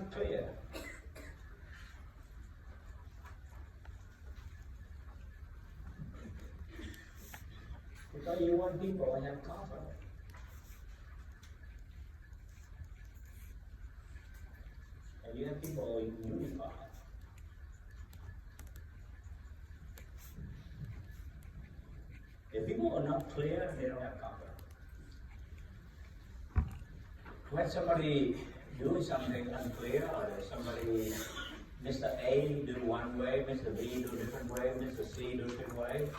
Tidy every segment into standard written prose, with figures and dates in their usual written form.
not clear. Because you want people to have confidence. And you have people unified. If people are not clear, they don't have confidence. When somebody doing something unclear, or somebody, Mr. A do one way, Mr. B do a different way, Mr. C do a different way,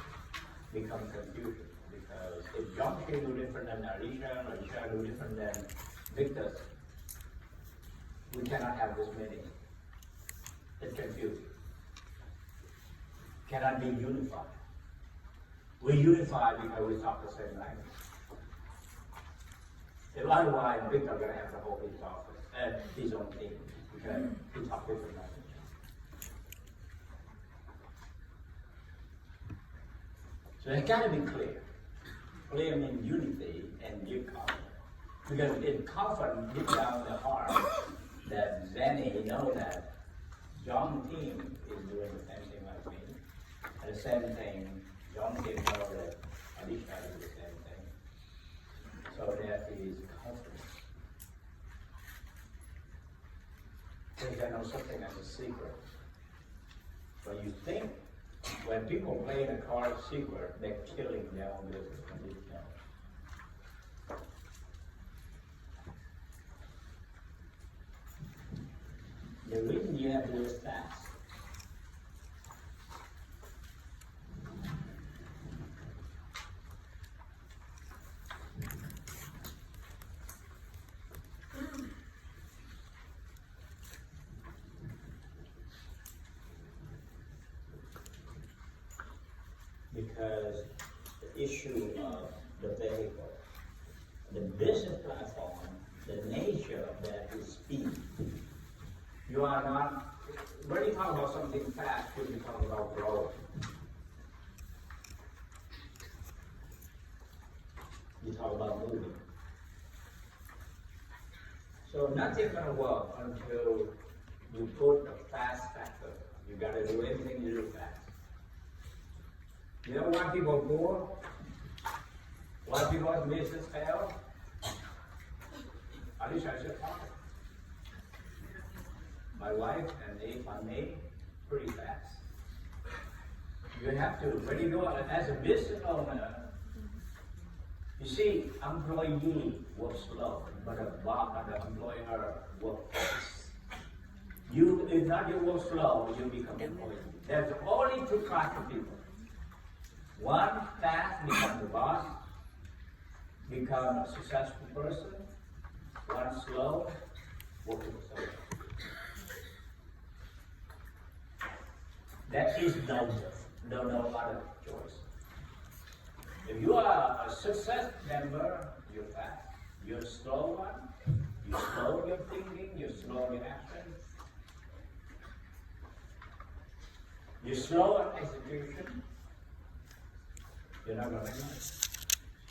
becomes confusion. Because if John K do different than Alicia, or Alicia do different than Victor, we cannot have this meeting. It's confusing. Cannot be unified. We unify because we talk the same language. If otherwise, Victor gonna have to hold his office and his own team because he talk different language. So it gotta be clear. Clear means unity and give confidence. Because it's confident deep down in the heart that Zanny know that John team is doing the same thing like me. And the same thing, John team know that Alicia is the same thing. So that is confidence. There's no such thing as a secret. When you think, when people play in a card secret, they're killing their own business when they know. The reason you have to do it fast. Because the issue of the vehicle, the business platform, the nature of that is speed. You are not, when you talk about something fast, you should be talking about growth. You talk about moving. So nothing's gonna work until you put a fast factor. You gotta do everything you do fast. You know why people poor? Why people's business fail? At least I should talk. My wife and if I may, pretty fast. You have to, when you go as a business owner, you see, employee work slow, but the employer work fast. If not you work slow, you become employee. There's only two kinds of people. One fast become the boss, become a successful person. One slow, work himself. That is no other choice. If you are a success member, you're fast. You're a slow one. You slow your thinking. You slow your action. You slow on execution. You're not going to make it.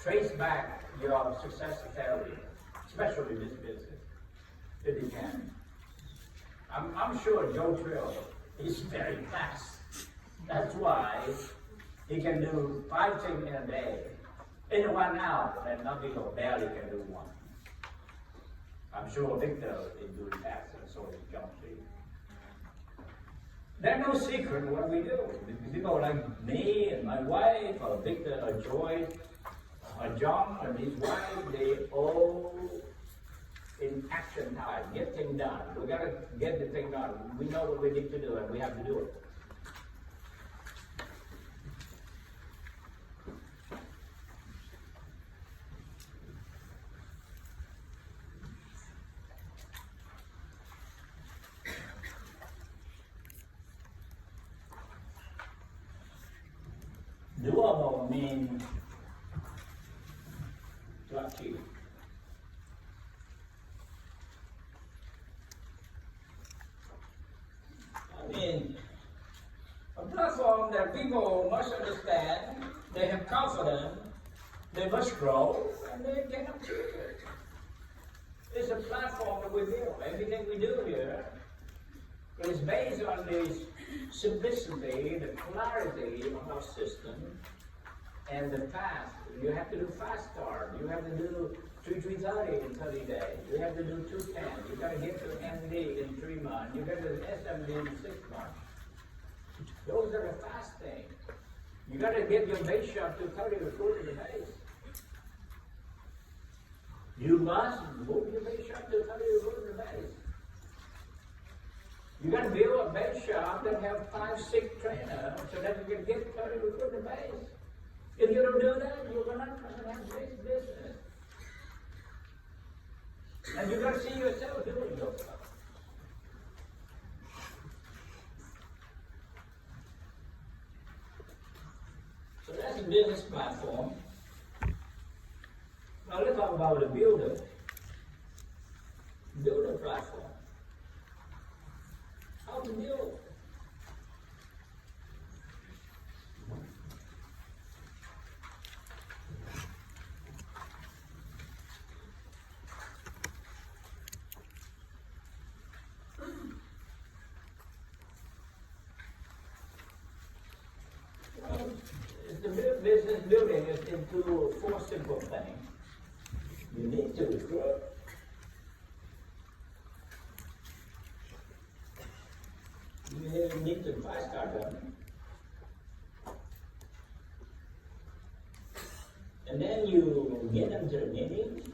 Trace back your success and failure, especially in this business, if you can. I'm sure Joe Trill is very fast. That's why he can do 5 things in a day, in 1 hour, and not people barely can do one. I'm sure Victor is doing faster, so is John T. There's no secret what we do. People like me and my wife, or Victor, or Joy, or John, or his wife, they all in action time, get things done. We gotta get the thing done. We know what we need to do, and we have to do it. Doable means to achieve. I mean, a platform that people must understand, they have confidence, they must grow, and they can achieve it. It's a platform that we build. Everything we do here is based on this simplicity, the clarity of our system, and the fast. You have to do fast start. You have to do 3-3-30 in 30 days. You have to do 210. You got to get to MD in 3 months. You got to do SMD in 6 months. Those are the fast things. You got to get your base shot to 30 recruit in the base. You must move your base shop to 30 recruit in the base. You got to build a base shop that have 5-6 trainers so that you can get 30 recruit in the base. If you don't do that, you're not going to have big business. And you got to see yourself doing your stuff. So that's a business platform. Now let's talk about the builder. Builder platform. How to build. The business building is into 4 simple things. You need to recruit. You need to fast start them. And then you get them to the meetings.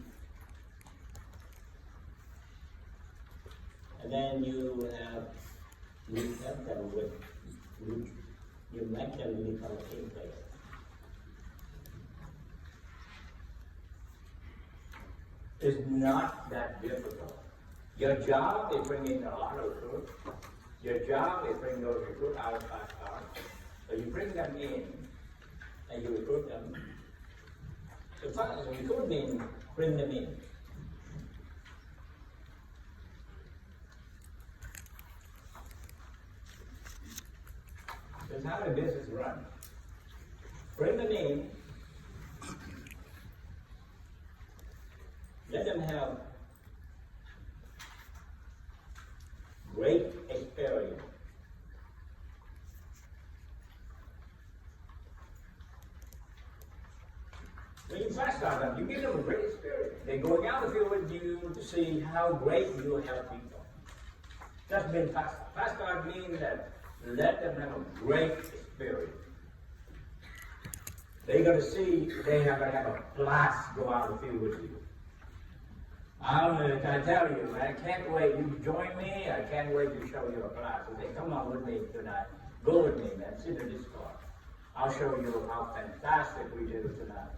And then you help them with, you make them become a team player. It's not that difficult. Your job is bringing a lot of recruits. Your job is bringing those recruits out of fast start. So you bring them in and you recruit them. So fast recruit means bring them in. That's how the business runs. Bring them in. Let them have great experience. When you fast start them, you give them a great experience. They're going out the field with you to see how great you help people. That's been fast start. Fast start means that let them have a great experience. They're going to see they are going to have a blast go out the field with you. I'm going to tell you, I can't wait. You join me. I can't wait to show you a class. I say, come on with me tonight. Go with me, man. Sit in this car. I'll show you how fantastic we do tonight.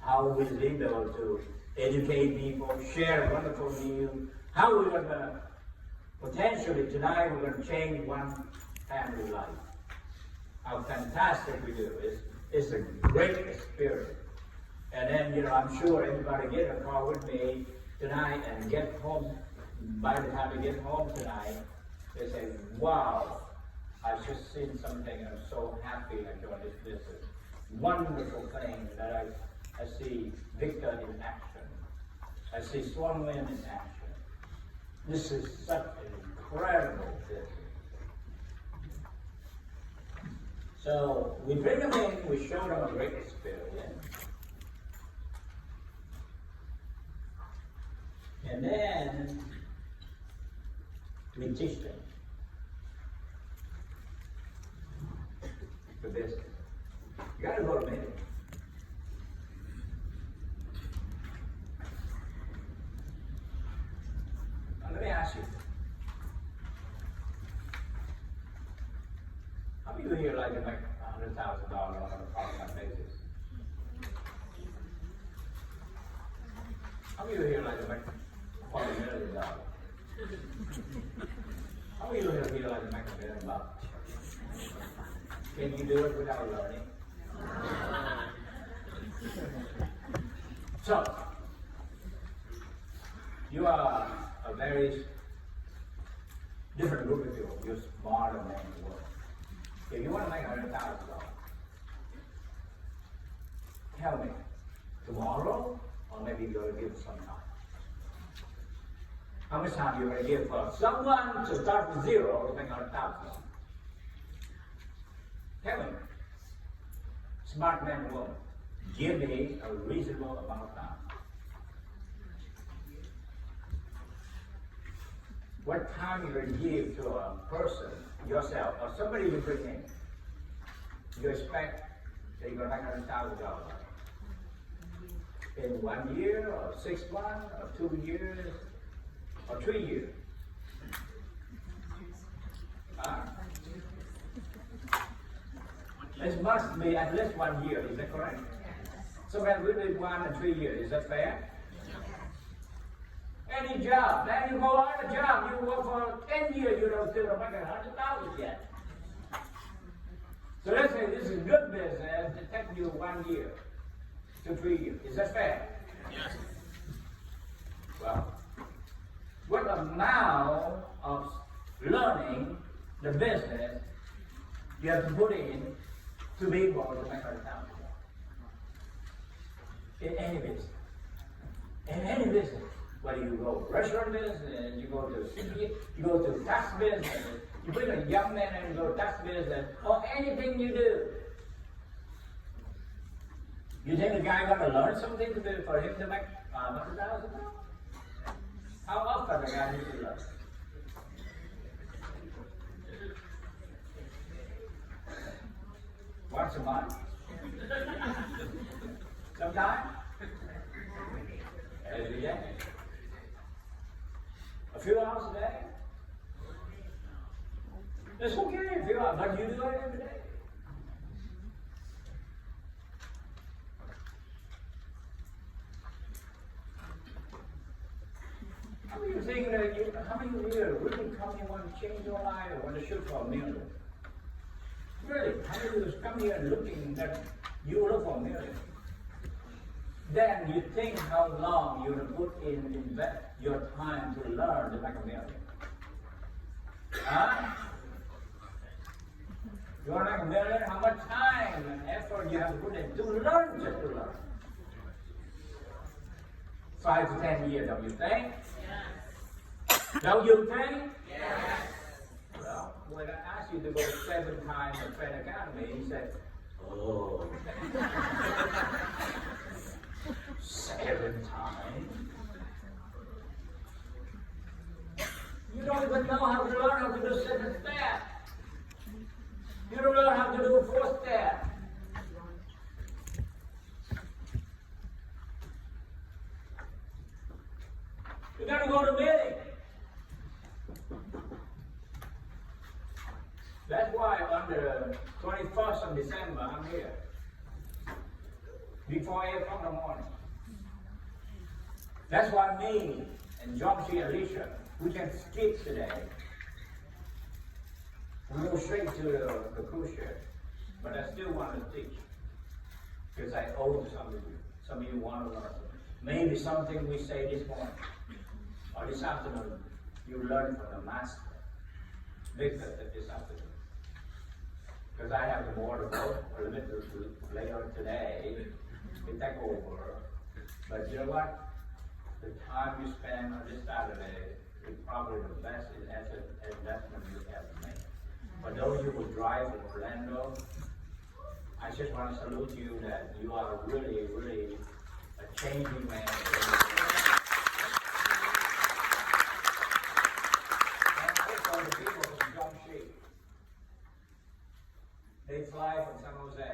How we're able to educate people, share a wonderful meal. How we're going to, potentially tonight, we're going to change one family life. How fantastic we do. It's a great experience. And then, I'm sure everybody get a car with me tonight and get home. By the time they get home tonight, they say, wow, I've just seen something and I'm so happy I joined this business. Wonderful thing that I see Victor in action. I see Swanwind in action. This is such an incredible business. So we bring them in, we show them a great experience. And then we teach them the business. You got to go to meeting. Now let me ask you. How many of you here like to make $100,000 on a part-time basis? How many of you here like to make $40 million? How many of you here like to make $1 million? Can you do it without learning? So, you are a very different group of people. You're smarter than you were. If you want to make $100,000, tell me tomorrow, or maybe you're going to give it some time. How much time you going to give for someone to start with zero to make 100,000? Tell me. Smart man and woman. Give me a reasonable amount of time. What time you going to give to a person, yourself, or somebody you bring in? You expect that you're going to make $100,000 in 1 year, or 6 months, or 2 years, or 3 years. It must be at least 1 year, is that correct? So when we did 1 and 3 years, is that fair? Any job, then you go on a job, you work for 10 years, you don't still make 100,000 yet. So let's say this is good business, it takes you 1 year to 3 years. Is that fair? Yes. Well, what amount of learning the business you have to put in to be able to make 100,000 in any business? In any business. Whether you go restaurant business, you go to city, you go to tax business, you bring a young man and you go to tax business, or anything you do. You think the guy got to learn something for him to make $100,000? How often the guy needs to learn? Once a month? Sometimes? Every day? A few hours a day? It's okay if you are, but you do it every day. How many think that how many of you really come here want to change your life or want to shoot for $1 million? Really? How many of you come here looking that you look for $1 million? Then you think how long you're going to put in invest your time to learn to make $1 million. Huh? You want to make $1 million? How much time and effort you have to put in to learn, just to learn? 5 to 10 years, don't you think? Yes. Don't you think? Yes. Well, when I asked you to go 7 times at Trade Academy, he said, oh. 7 times? You don't even know how to learn how to do 7 steps. You don't learn how to do 4 steps. You gotta go to meeting. That's why on the 21st of December, I'm here. Before 8 o'clock in the morning. That's why me and John C. Alicia, we can skip today. We go straight to the cruise ship. But I still want to teach. Because I owe some of you. Some of you want to learn. Maybe something we say this morning or this afternoon, you learn from the master. Victor this afternoon. Because I have more to go a little bit later today to take over. But you know what? The time you spend on this Saturday is probably the best investment you ever made. For those who will drive from Orlando, I just want to salute you that you are really, really a changing man. And also the people from Jiangxi. They fly from San Jose.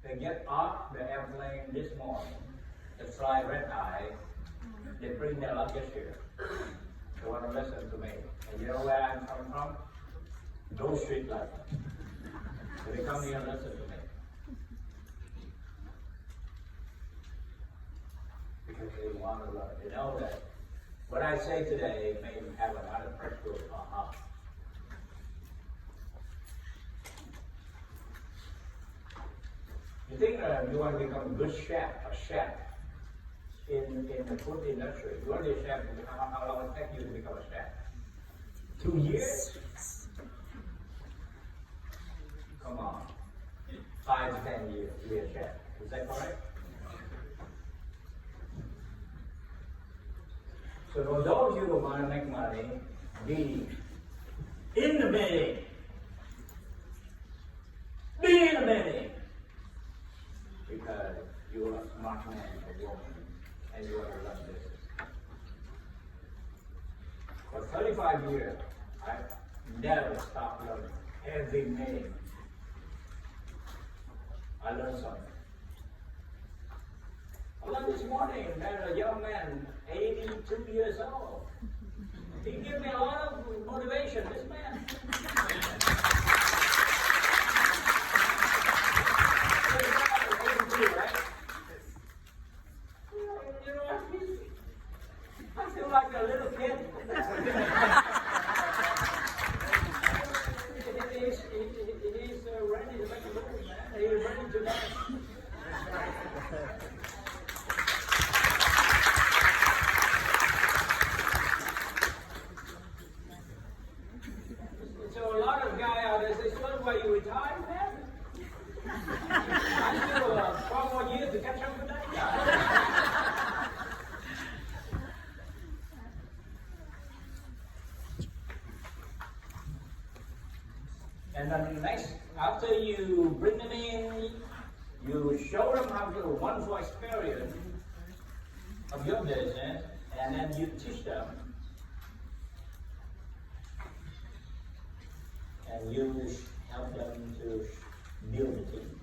They get off the airplane this morning. They fly red eye. They bring their luggage here. They want to listen to me. And you know where I'm coming from? Those street lights. So they come here and listen to me. Because they want to learn. They know that what I say today may have another practical aha. You think you want to become a good chef, in the food industry? You want to be a chef, how long it take you to become a chef? 2 years? Come on. 5 to 10 years to be a chef. Is that correct? So for those of you who want to make money, be in the meeting. Be in the meeting. Because you are a smart man or woman, and you are to run business. For 35 years, I never stopped learning. Every meeting, I learned something. I learned this morning that a young man, 82 years old, he gave me a lot of motivation, this man. I feel like a little kid. He's ready to make a move, man. He's ready to dance. So a lot of guys out there say, "So why you retired, man? I still 12 more years to catch up with that guy." And then next, after you bring them in, you show them how your wonderful experience of your business, and then you teach them. And you help them to build a team.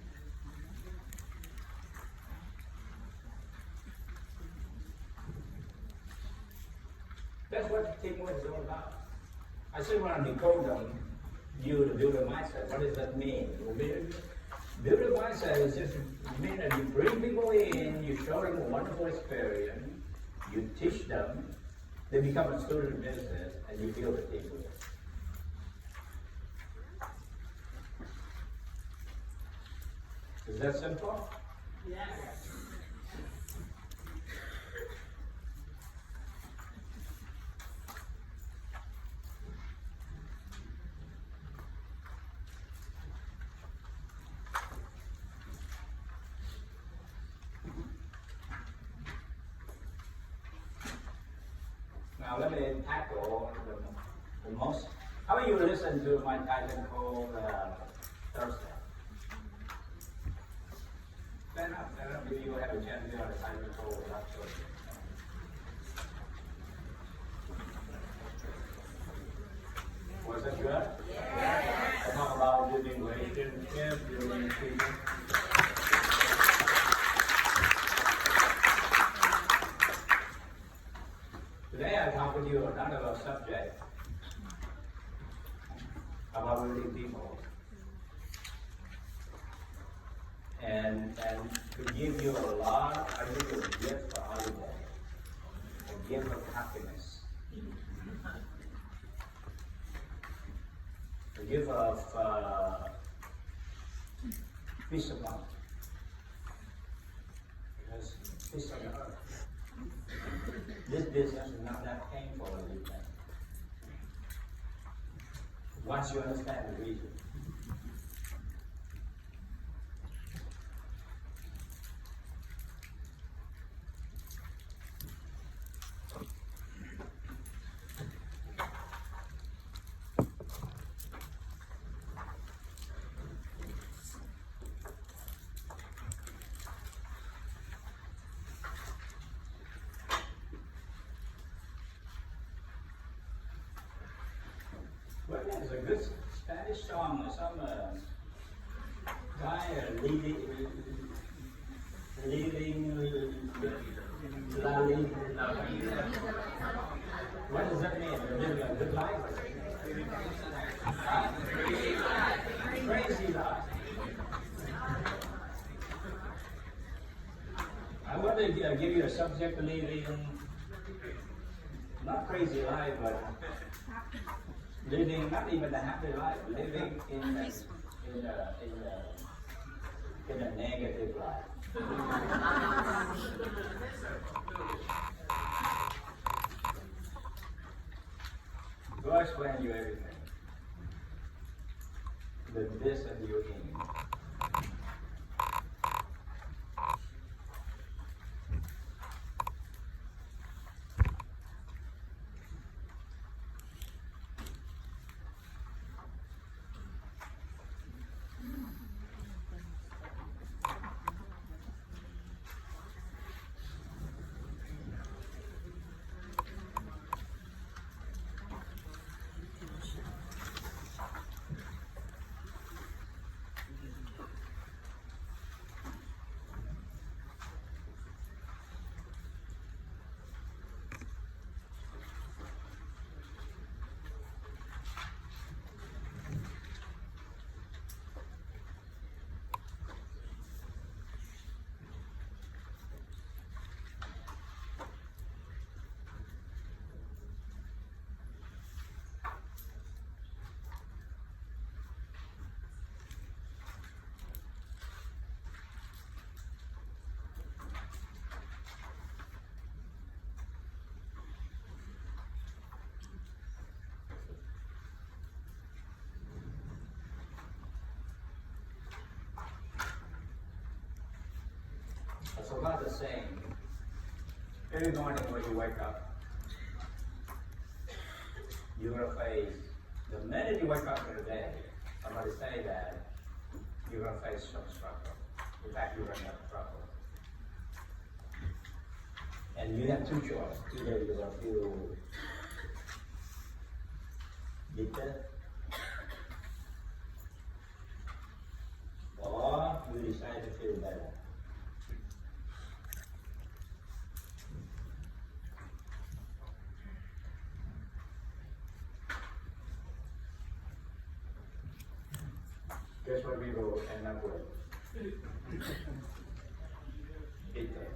That's what teamwork is all about. I still want to decode them. You to build a mindset. What does that mean? Build a mindset is just mean that you bring people in, you show them a wonderful experience, you teach them, they become a student of business, and you build a team with it. Is that simple? Yes. Now let me tackle the most. How many of you listen to my Titan called Thursday? Stand up, if you have a chance to hear the Titan called Thursday. Was that good? Yes. I talk about building relationships, building people. Today I talk with you another subject about building people. And to give you a lot, I give you a gift for holiday, a gift of happiness, a gift of peace of mind, because peace on the earth. This business is not that painful as you think. Once you understand the reason. Well, there's a good Spanish song, some guy leading, what does that mean? Living a good life? Crazy life. I want to give you a subject to live in, not crazy life, but living not even a happy life, living in a negative life. Go explain you everything. The business you're in. saying, every morning when you wake up, you're gonna face, the minute you wake up in the day, I'm gonna say that you're gonna face some struggle. In fact, you're gonna have trouble. And you have two choices. Either you're gonna feel bitter, or you decide to feel better. Guess what we will end up with? Bitter.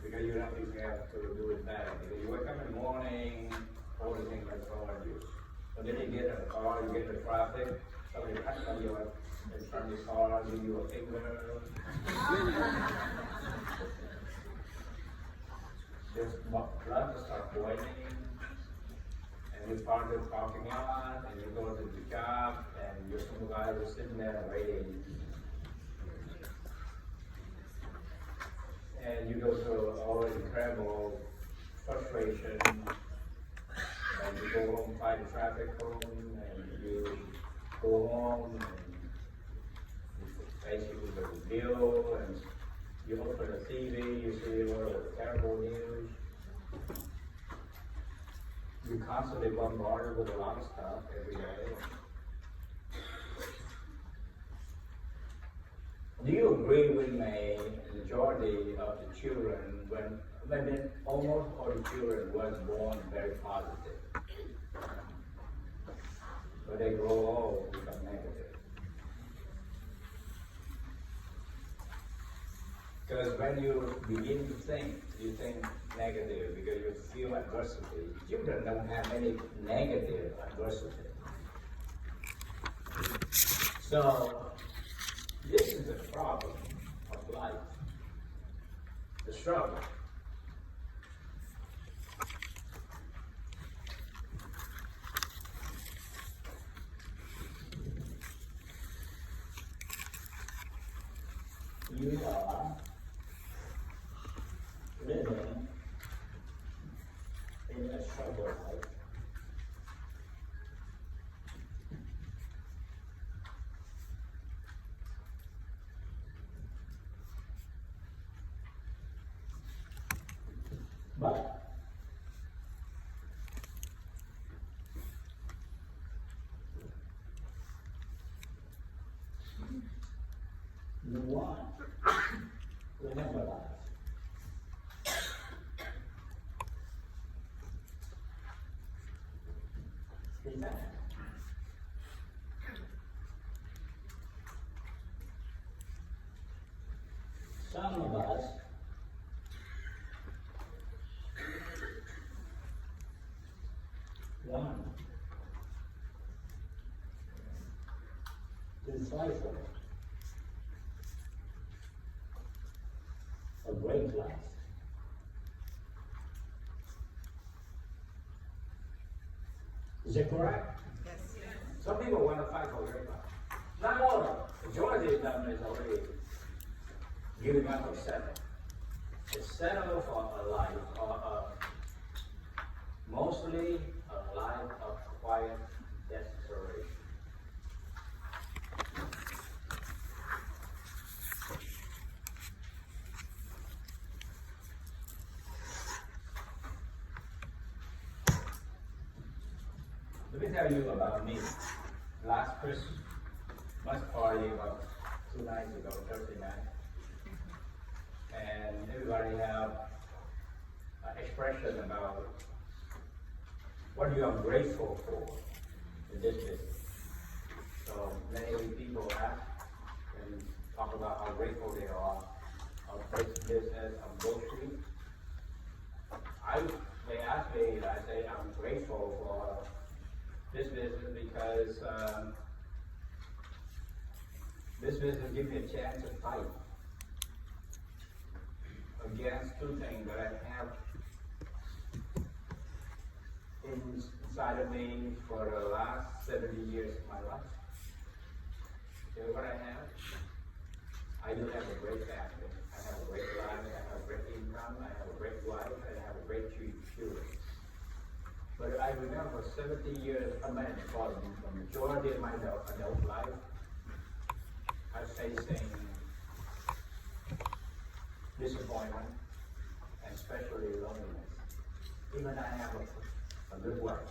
Because you don't think you have to do it better. Because you wake up in the morning, all the things that's all on you. But then you get in the car, you get in the traffic, somebody cuts on you in front of your car, give you a finger. Just blood will start boiling. And you park in the parking lot, and you go to the job, and your supervisor is sitting there waiting. And you go through all the incredible frustration, and you go home, fight the traffic home, and you go home, and you basically with the bill, and you open the TV, you see all the terrible news. You're constantly bombarded with a lot of stuff every day. Do you agree with me, the majority of the children, when almost all the children was born very positive, but they grow old, become negative? Because when you begin to think, you think negative because you feel adversity. Children don't have any negative adversity. So, this is the problem of life, the struggle. You are living in a struggle life. But you want to remember life. In fact, some of us want to decipher a great life. Is that correct? Yes. Some people want to fight for a great life. Not all of them. The majority of them is already giving up or settling. They settle for a life, mostly a life of quiet desperation. Let me tell you about me. Last Christmas party about 2 nights ago, Thursday night. And everybody have an expression about what you are grateful for in this business. So many people ask and talk about how grateful they are of this business, of grocery. They ask me, and I say I'm grateful for this business because this business gives me a chance to fight against two things that I have inside of me for the last 70 years of my life. You know what I have? I do have a great family. I have a great life. I have a great income. I have a great wife. And I have a great children. But I remember 70 years, for the majority of my adult life, I was facing disappointment, and especially loneliness. Even I have a good wife,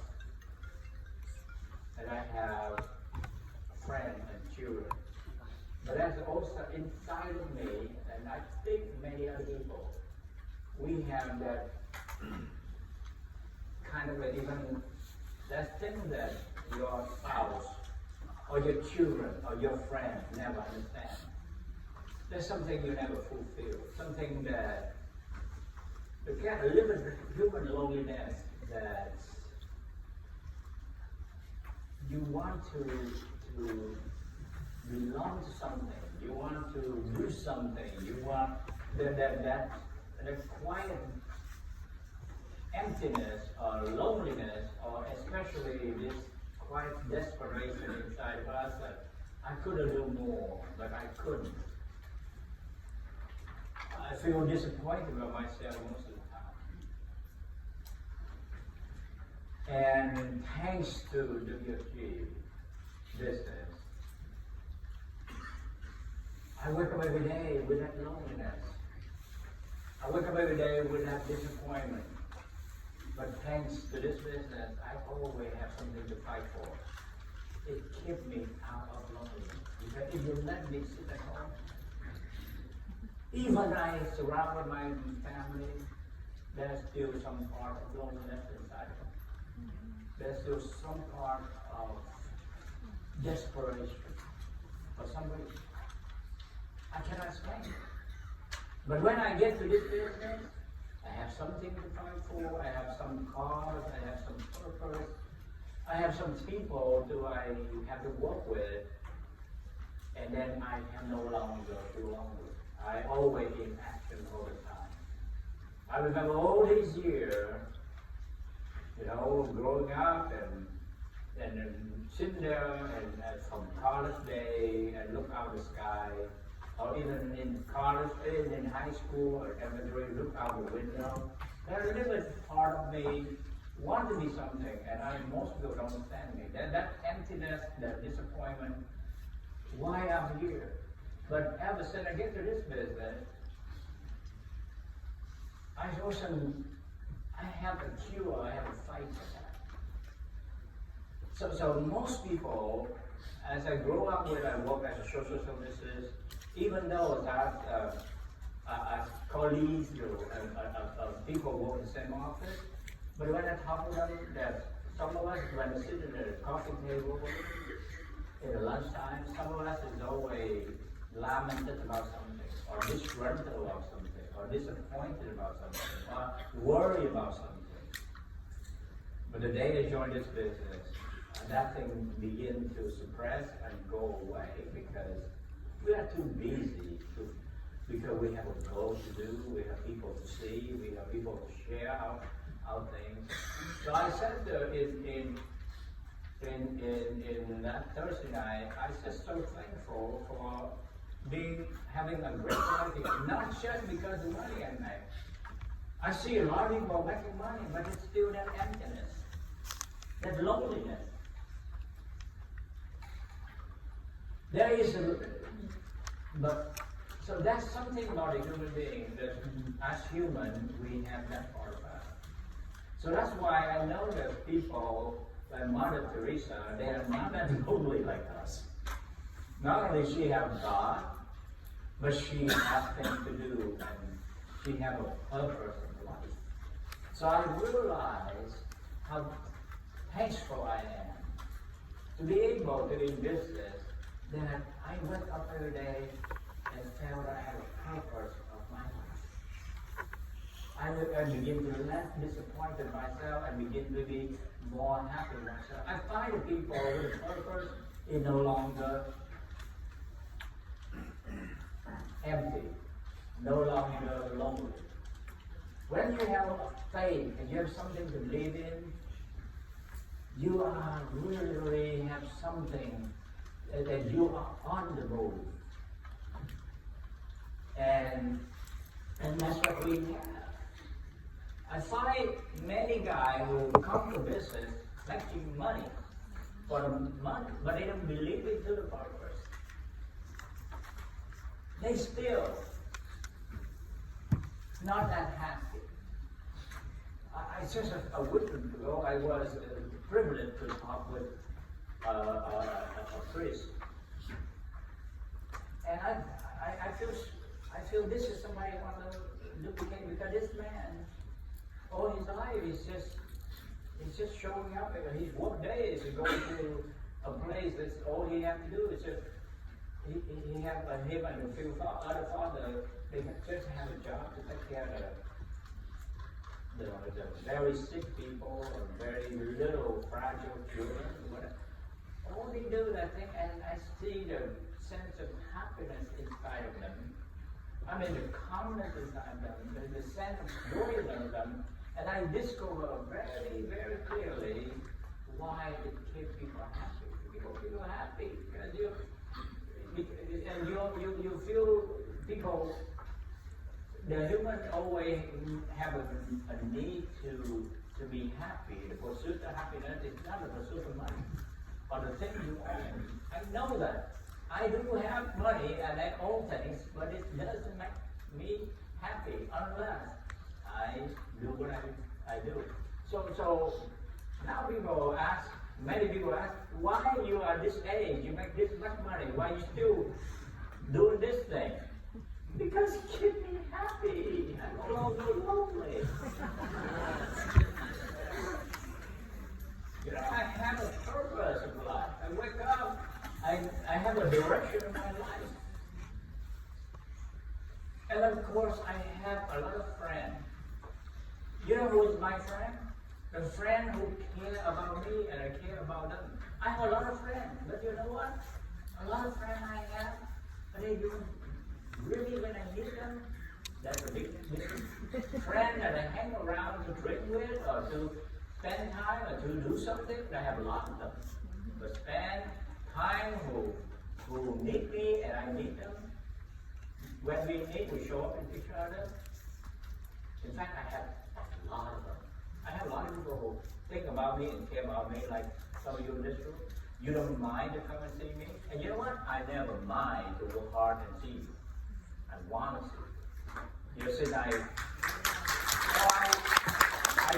and I have a friend and children. But that's also inside of me, and I think many other people, we have that kind of even that thing that your spouse or your children or your friend never understand. There's something you never fulfill, something that you can't live with human loneliness that you want to belong to something, you want to do something, you want that quiet emptiness or loneliness, or especially this quiet desperation inside of us that I could have done more, but I couldn't. I feel disappointed about myself most of the time. And thanks to WFG business, I wake up every day with that loneliness. I wake up every day with that disappointment. But thanks to this business, I always have something to fight for. It kept me out of loneliness. Because if you let me sit at home, even I surrounded my family, there's still some part of loneliness inside of me. There's still some part of desperation for some reason. I cannot explain it. But when I get to this business, I have something to fight for, I have some cause, I have some purpose, I have some people who I have to work with, and then I am no longer too longer. I always in action all the time. I remember all these years, growing up and sitting there and from college day and look out the sky, or even in college, in high school or elementary, look out the window. There is a little part of me want to be something, and most people don't understand me. That emptiness, that disappointment, why I'm here. But ever since I get to this business, I have a cure, I have a fight for that. So most people, as I grow up with, I work as a social services, even though as colleagues or people work in the same office, but when I talk to them, that some of us, when we sit at a coffee table at lunchtime, some of us is always lamented about something, or disgruntled about something, or disappointed about something, or worried about something. But the day I joined this business, that thing began to suppress and go away because we are too busy because we have a goal to do, we have people to see, we have people to share our things. So I said in that Thursday night, I was just so thankful for having a great life, not just because of money I make. I see a lot of people making money, but it's still that emptiness, that loneliness. There is so that's something about a human being, that as human, we have that part of us. So that's why I know that people like Mother Teresa, they are not that lonely like us. Not only she have God, but she has things to do, and she have a purpose in life. So I realize how thankful I am to be able to do business, that I wake up every day and felt that I have a purpose of my life. I begin to less disappointed myself and begin to be more happy myself. I find people with a purpose is no longer empty, no longer lonely. When you have faith and you have something to believe in, you are really have something that you are on the move. And that's what we have. I find many guys who come to business making money for money, but they don't believe into the purpose. They still not that happy. I just a week ago, I was privileged to talk with a priest, and I feel this is somebody I want to duplicate, because this man, all his life he's just showing up. His work day is going to a place that's all he have to do is just he have him and a few other father. They just have a job to take care of the very sick people or very little fragile children. Whatever. All they do that thing, and I see the sense of happiness inside of them. I mean, the calmness inside of them, the sense of joy in them, and I discover very, very clearly why it keeps people happy. People happy because you feel people. The human always have a need to be happy. The pursuit of happiness is not the pursuit of money or the things you own. I know that. I do have money and I own things, but it doesn't make me happy unless I do what I do. So now many people ask, why you are this age, you make this much money, why you still doing this thing? Because it keeps me happy. I'm no longer lonely. I have a purpose in life. I wake up, I have a direction in my life. And of course, I have a lot of friends. You know who is my friend? The friend who care about me and I care about them. I have a lot of friends, but you know what? A lot of friends I have, but they do really when I need them. That's a big difference. Friends that I hang around to drink with or to spend time or to do something, I have a lot of them. But spend time who need me and I need them. When we need, we show up with each other. In fact, I have a lot of them. I have a lot of people who think about me and care about me, like some of you in this room. You don't mind to come and see me. And you know what? I never mind to work hard and see you. I want to see you. You see, I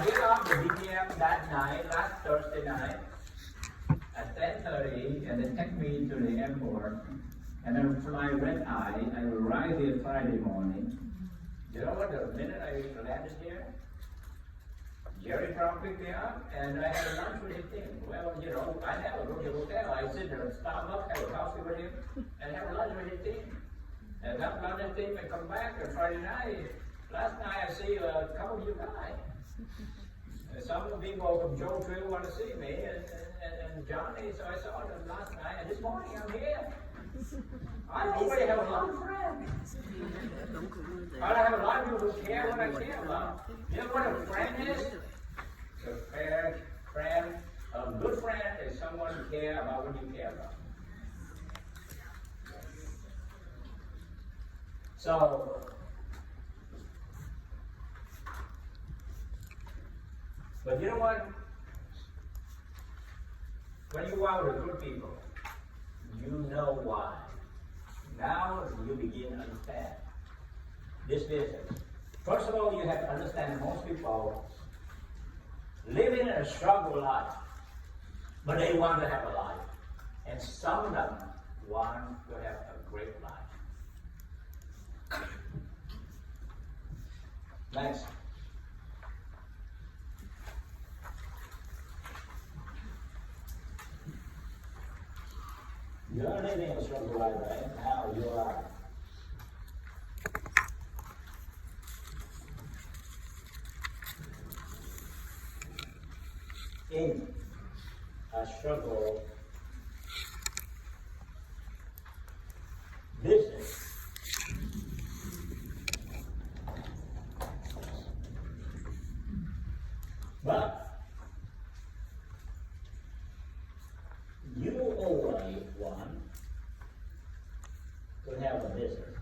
get off the BTM that night, last Thursday night, at 10:30, and they take me to the airport, and then fly red eye. I will arrive here Friday morning. You know what? The minute I landed here, Jerry Brown picked me up, and I had lunch with his team. Well, you know, I never go to the hotel. I sit there at Starbucks, have a coffee with him, and have lunch with his team. And have lunch with his team and come back on Friday night. Last night I see a couple of you guys. And some of the people from Joe Trill want to see me, and Johnny, so I saw them last night, and this morning I'm here. I already have a lot of friends. I have a lot of people who care what I care about. You know what a friend is? A fair friend, a good friend is someone who cares about what you care about. So, but you know what? When you go out with good people, you know why. Now you begin to understand this business. First of all, you have to understand most people living a struggle life, but they want to have a life. And some of them want to have a great life. Next. You're living a struggle life right now, you are. In a struggle business. But you always want to have a business.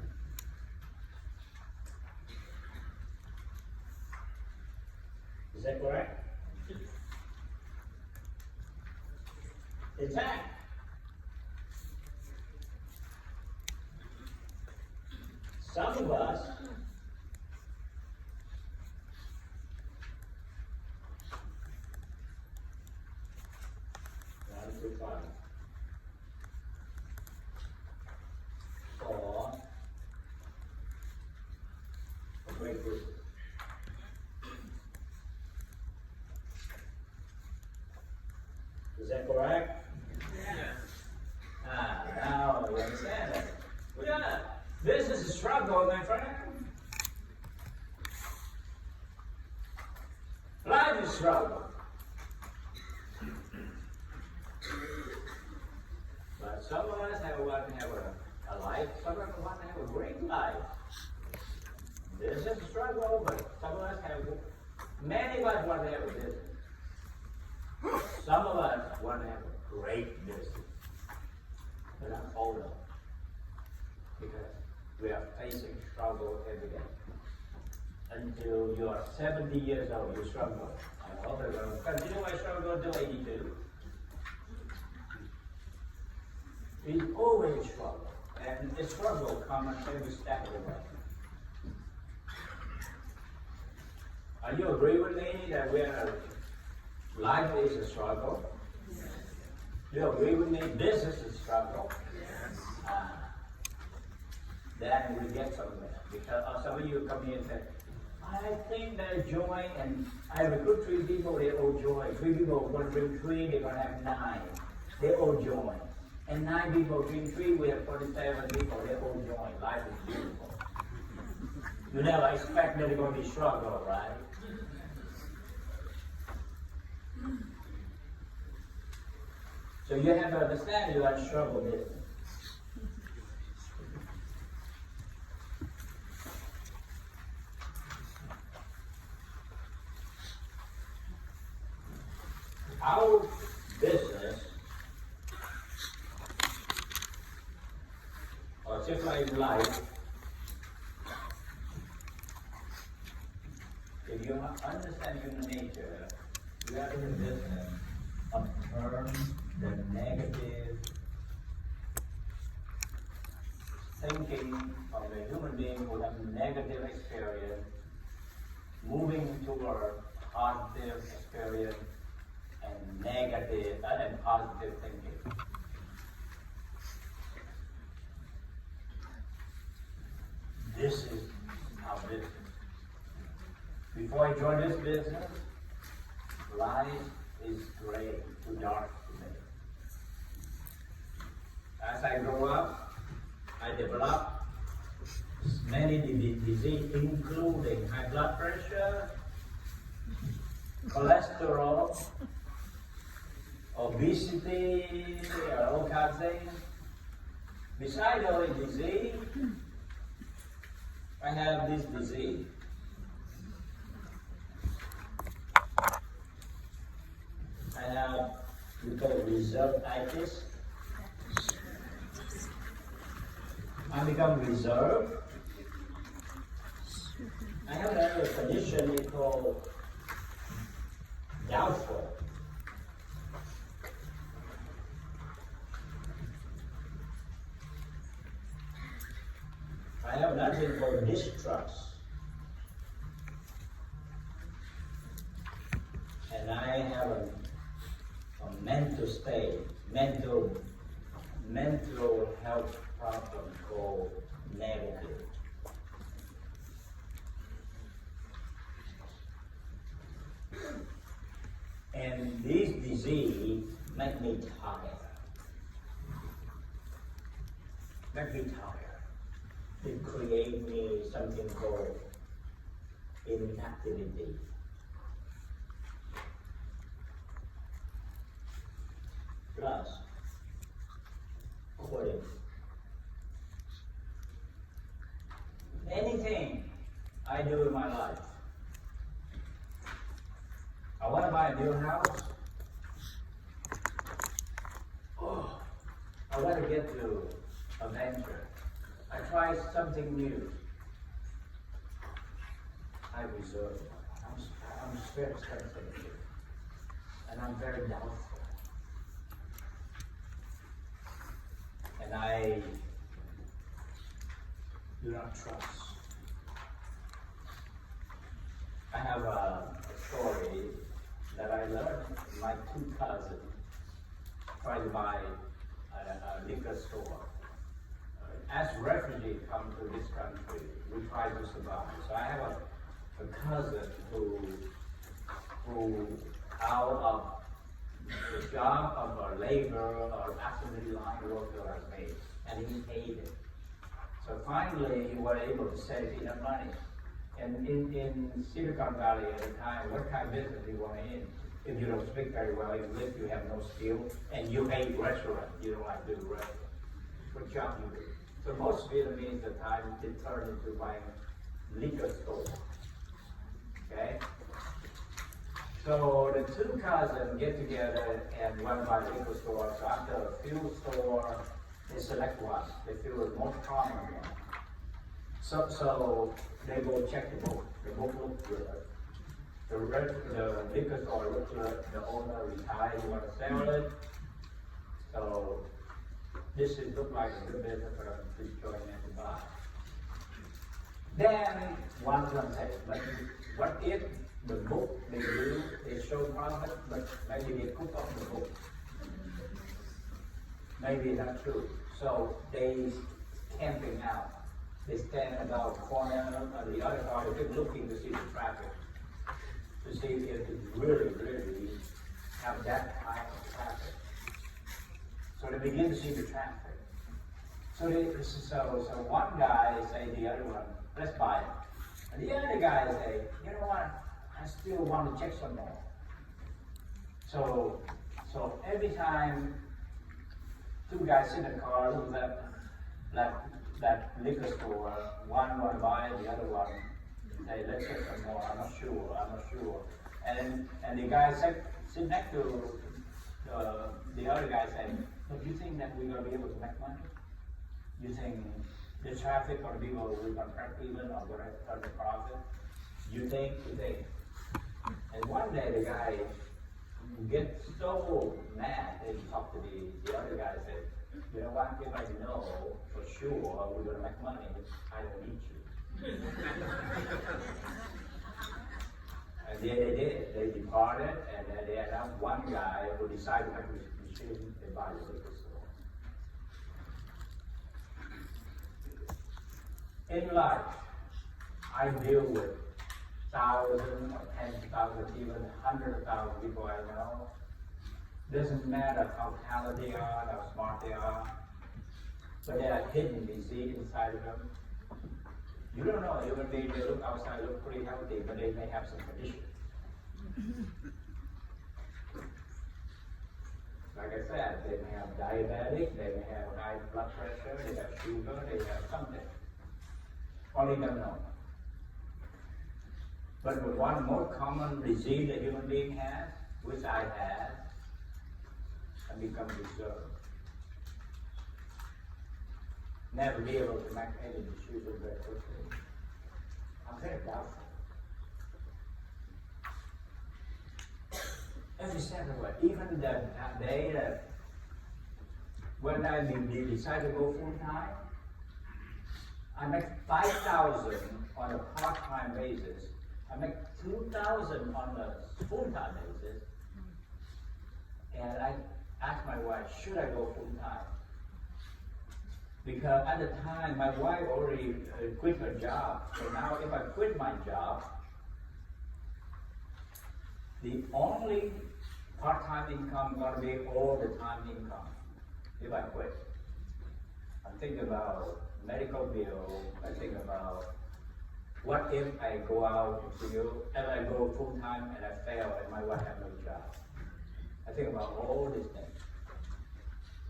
attack. Some of us one, two, five. For a great group. Is that correct? Now you understand it. This is a struggle, my friend. Life is struggle. But some of us want to have a life, some of us want to have a great life. This is a struggle, but some of us many of us want to have a business. Some of us want to have a great business. But I'm older. Because we are facing struggle every day. Until you are 70 years old, you struggle. I know they're going to continue my struggle until 82. We always struggle. And the struggle comes every step of the way. Are you agree with me that life is a struggle? Yes. Do you agree with me? Business is a struggle. Yes. Then we get somewhere. Because some of you come here and say, I think there's joy, and I recruit 3 people, they all join. 3 people are going to bring 3, they're going to have 9. They all join. And 9 people bring 3, we have 47 people, they all join. Life is beautiful. You never expect that it's going to be struggle, right? So you have to understand you are struggle business. Our business, or just like life, if you understand human nature, you are in the business of turning the negative thinking of a human being who has negative experience, moving toward positive experience and negative and positive thinking. This is our business. Before I joined this business, life is gray, too dark to me. As I grow up, I developed many diseases, including high blood pressure, cholesterol, obesity, all kinds of things. Besides all the disease, I have this disease. I have, we call it reserveitis. I become reserved. I have another condition called doubtful. I have another thing called distrust. And I have a mental state, mental health problem called negative. And this disease make me tired. It create me something called inactivity. Plus, quitting. Anything I do in my life. I want to buy a new house. I want to get to a venture. I try something new. I reserve. I'm very sensitive. And I'm very doubtful. do not trust. I have a story that I learned. My two cousins tried to buy a liquor store. As refugees come to this country, we try to survive. So I have a cousin who out of the job of a laborer or assembly line worker has made, and he hated it. So finally, he was able to save enough money. And in Silicon Valley at the time, what kind of business you want in? If you don't speak very well English, you have no skill, and you hate restaurant, you don't like to do restaurant. What job you do? So most Vietnamese at the time did turn into buying liquor store. Okay? So the two cousins get together and want to buy liquor store. So after a few stores, they select one. They feel the most common one. So they go check the book. The book looks good. The liquor store looks good. The owner retired. He want to sell it. So this is look like a good business for them to join in to buy. Then one of them says, but what if the book they do, they show profit, but maybe they cook up the book. Maybe it's not true. So they camping out. They stand about the corner of the other car, they're looking to see the traffic, to see if it really have that type of traffic. So they begin to see the traffic. So one guy say to the other one, let's buy it. And the other guy say, you know what, I still want to check some more. So every time two guys sit in the car, look at that liquor store, one want to buy it, the other one say, let's get some more, I'm not sure. And the guy sit next to the other guy saying, look, you think that we're going to be able to make money? You think the traffic or the people will contract even or going to turn the profit? You think? And one day the guy gets so mad that he talked to the other guy and said, you know what, if I know for sure we're going to make money, I don't need you. And then they did. They departed, and then they had one guy who decided to make a decision to buy the liquor store. In life, I deal with thousands or tens of thousands, even hundreds of thousands of people I know. Doesn't matter how talented they are, how smart they are, but there are hidden disease inside of them. You don't know, human beings, they look outside, look pretty healthy, but they may have some condition. Like I said, they may have diabetic, they may have high blood pressure, they have sugar, they have something. Only them know. But the one more common disease that human being has, which I had, I become reserved. Never be able to make any decision very quickly. I'm very doubtful. Every step of the way, even that day that when I decided to go full time, I make 5,000 on a part-time basis. I make 2,000 on a full-time basis. And I asked my wife, should I go full-time? Because at the time, my wife already quit her job. So now if I quit my job, the only part-time income is going to be all the time income if I quit. I'm thinking about medical bill. I think about what if I go out to you, and I go full-time and I fail and my wife has no job. I think about all these things.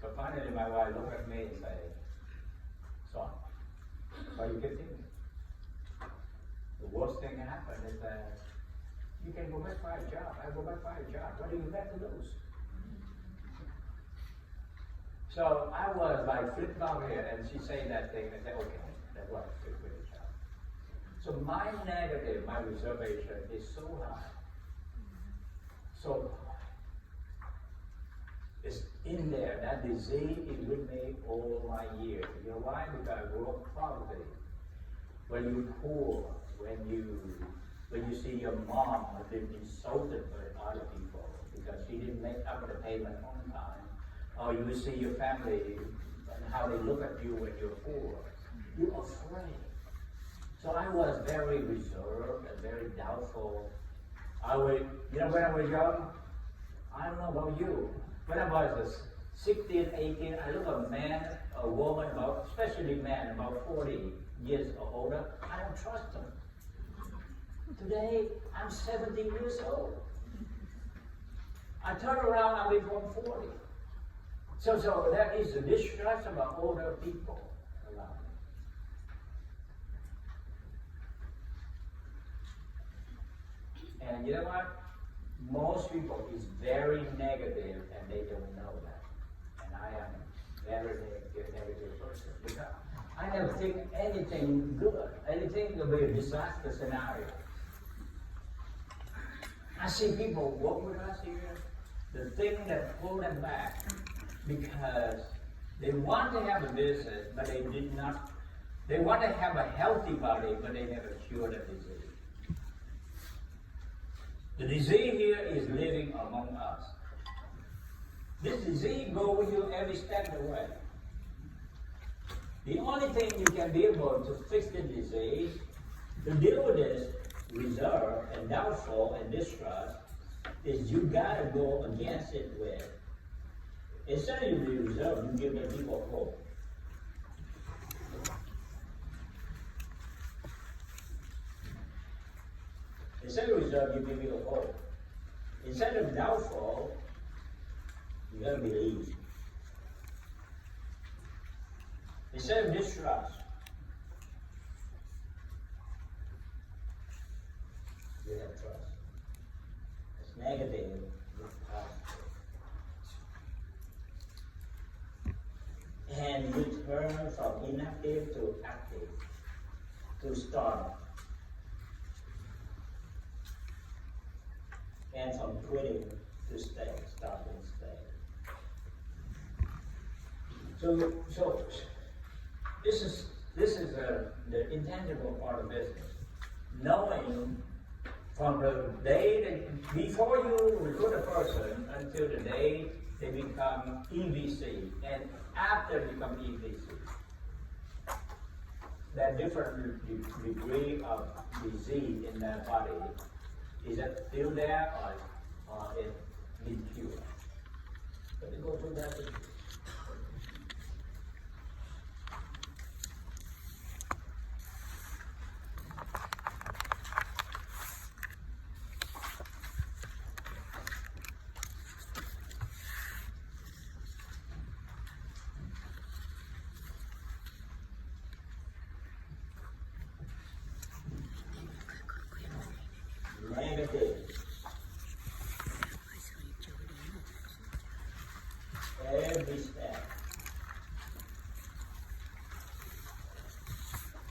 So finally my wife looked at me and said, son, why you keep thinking? The worst thing that happened is that you can go back for a job. I go back for a job. What do you have to lose? So I was like flipped out here, and she said that thing, and I said, okay, that's why I quit with the job. So my negative, my reservation is so high. So it's in there. That disease is with me all my years. You know why? Because I grew up poverty. when you're poor, when you see your mom has been insulted by other people because she didn't make up the payment on time, or you see your family and how they look at you when you're poor, you're afraid. So I was very reserved and very doubtful. When I was young, I don't know about you. When I was 16, 18, I look at a man, a woman, especially men, about 40 years or older, I don't trust them. Today, I'm 70 years old. I turn around, I become 40. So there is a distrust about older people around me. And you know what? Most people is very negative and they don't know that. And I am a very negative person. Because I never think anything good, anything will be a disaster scenario. I see people work with us here, the thing that pull them back because they want to have a business, but they did not. They want to have a healthy body, but they never cured the disease. The disease here is living among us. This disease goes with you every step of the way. The only thing you can be able to fix the disease, to deal with this reserve and doubtful and distrust, is you gotta go against it with. Instead of you be reserved, you give the people hope. Instead of reserved, you give people hope. Instead of doubtful, you gotta believe. Instead of distrust, you have trust. It's negative, it's positive. And you turn from inactive to active, to start. And from quitting to stay, start and stay. So this is the intangible part of business. Knowing from the day that before you recruit a person until the day they become EVC, and after they become EVC, that different degree of disease in their body, is it still there or it been cured? Let me go through that. Negative. Every step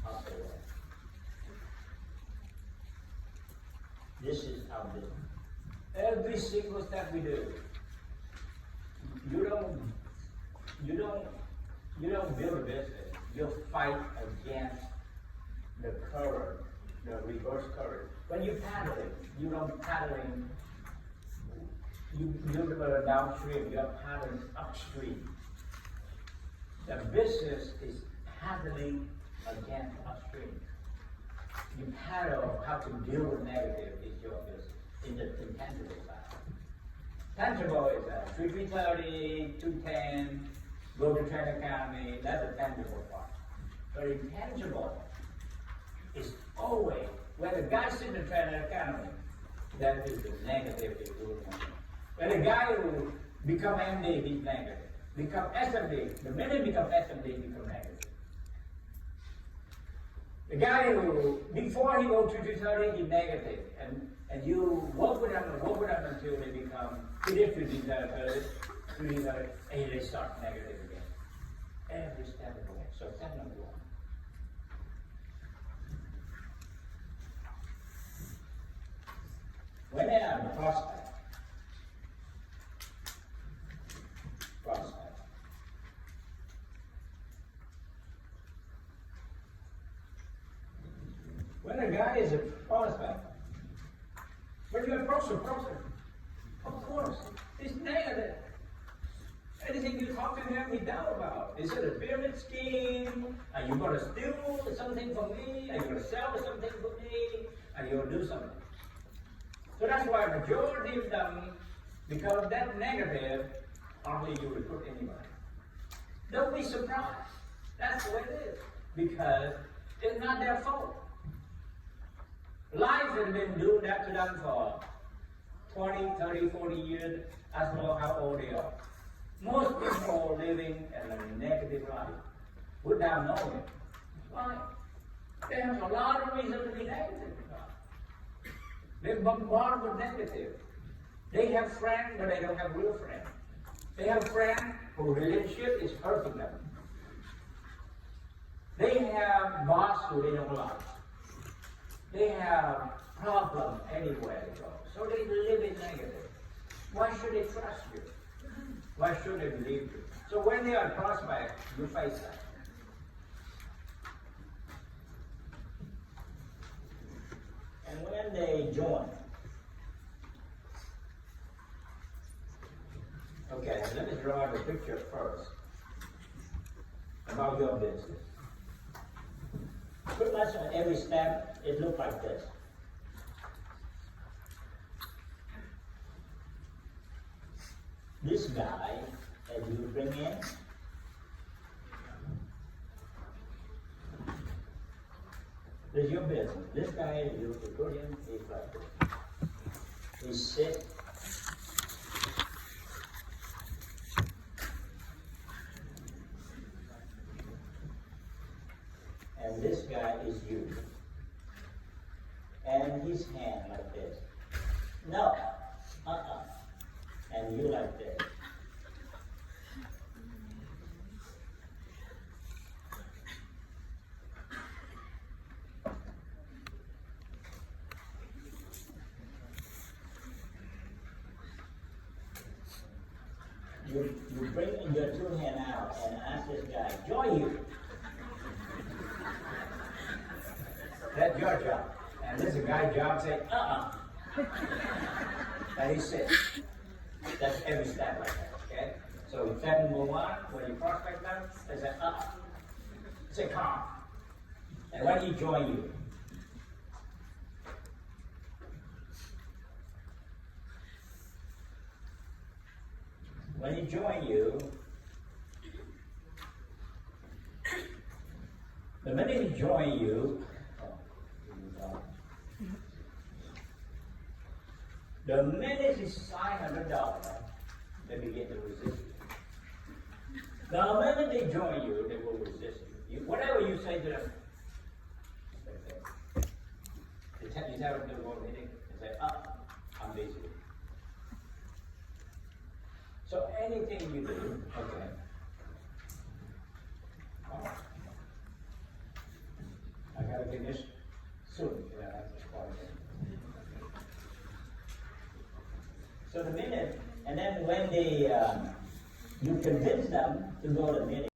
of the way. This is our business. Every single step we do. You don't build a business. You fight against the current, the reverse current. When you paddle it, you don't paddling. You go downstream. You're paddling upstream. The business is paddling against upstream. You paddle how to deal with negative is your business in the intangible side. Tangible is 330, 210, go to Trend Academy. That's the tangible part. But intangible is always when the guy's in the Trend Academy, that is the negative is doing. When the guy who become MD, he's negative. Become SMD, the minute become SMD, he become negative. The guy who, before he goes to 230, he's negative. And you work with them until they become 330, and they start negative again. Every step of the way. So step number one. When they are the prospect, is a prospect. When you approach the person, of course, it's negative. Anything you talk to him, he doubt about. Is it a pyramid scheme? Are you going to steal something from me? Are you going to sell something from me? Are you going to do something? So that's why majority of them, because of that negative, hardly you recruit anybody. Don't be surprised. That's the way it is. Because it's not their fault. Life has been doing that to them for 20, 30, 40 years, as long how old they are. Most people are living a negative life without knowing it. Why? They have a lot of reason to be negative. They're bombarded with negative. They have friends, but they don't have real friends. They have friends whose relationship is hurting them. They have boss who they don't like. They have problems anywhere they go. So they live in negative. Why should they trust you? Why should they believe you? So when they are prospect, you face that. And when they join, okay, let me draw the picture first about your business. Pretty much on every step, it looks like this. This guy that you bring in, this is your business. This guy that you put in is like this. He sits. And this guy is you. And his hand like this. No. And you like this. You bring your two hands out and ask this guy, join you. That's your job. And this is a guy's job say, And he sits. That's every step like that, okay? So step number one, when you prospect them, they say, Say calm. And when he join you, when he join you, the minute he join you, the minute he sign $100, they begin to resist you. The minute they join you, they will resist you. Whatever you say to them, you tell them to go to meeting, they say, I'm busy. So anything you do, okay. I gotta finish soon. So the minute, and then when they, you convince them to go to the meeting,